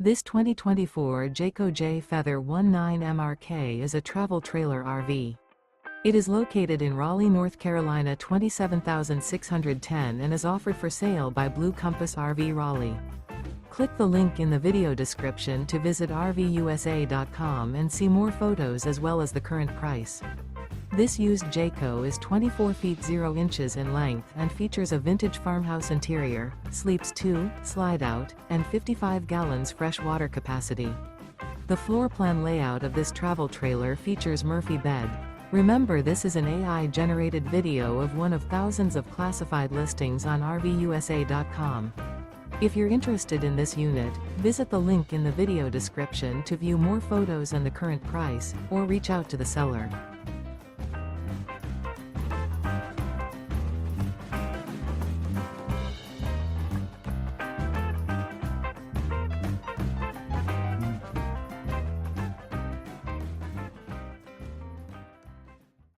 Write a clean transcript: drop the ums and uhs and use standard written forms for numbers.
This 2024 Jayco Jay Feather 19MRK is a travel trailer RV. It is located in Raleigh, North Carolina 27610 and is offered for sale by Blue Compass RV Raleigh. Click the link in the video description to visit RVUSA.com and see more photos as well as the current price. This used Jayco is 24 feet 0 inches in length and features a vintage farmhouse interior, sleeps 2, slide-out, and 55 gallons fresh water capacity. The floor plan layout of this travel trailer features Murphy bed. Remember, this is an AI-generated video of one of thousands of classified listings on RVUSA.com. If you're interested in this unit, visit the link in the video description to view more photos and the current price, or reach out to the seller.